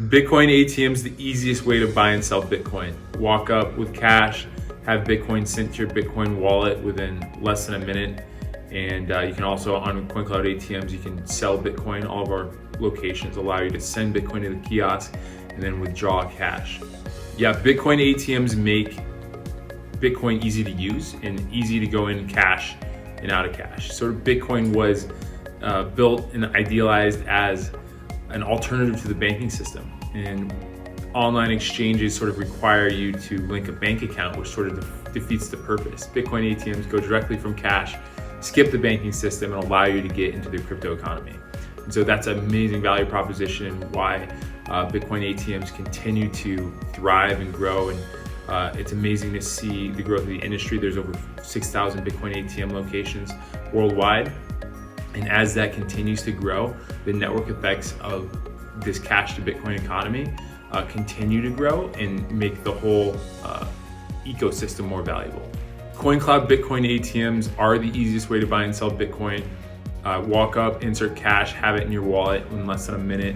Bitcoin ATMs, the easiest way to buy and sell Bitcoin. Walk up with cash, have Bitcoin sent to your Bitcoin wallet within less than a minute. And you can also, on CoinCloud ATMs, you can sell Bitcoin. All of our locations allow you to send Bitcoin to the kiosk and then withdraw cash. Yeah, Bitcoin ATMs make Bitcoin easy to use and easy to go in cash and out of cash. So Bitcoin was built and idealized as an alternative to the banking system. And online exchanges sort of require you to link a bank account, which sort of defeats the purpose. Bitcoin ATMs go directly from cash, skip the banking system, and allow you to get into the crypto economy. And so that's an amazing value proposition and why Bitcoin ATMs continue to thrive and grow. And it's amazing to see the growth of the industry. There's over 6,000 Bitcoin ATM locations worldwide. And as that continues to grow, the network effects of this cash to Bitcoin economy continue to grow and make the whole ecosystem more valuable. CoinCloud Bitcoin ATMs are the easiest way to buy and sell Bitcoin. Walk up, insert cash, have it in your wallet in less than a minute.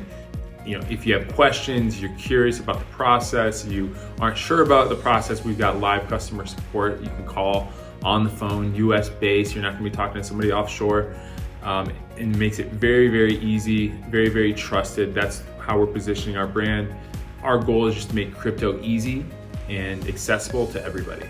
You know, if you have questions, you're curious about the process, you aren't sure about the process, we've got live customer support. You can call on the phone, US based. You're not gonna be talking to somebody offshore. And makes it very, very easy, very, very trusted. That's how we're positioning our brand. Our goal is just to make crypto easy and accessible to everybody.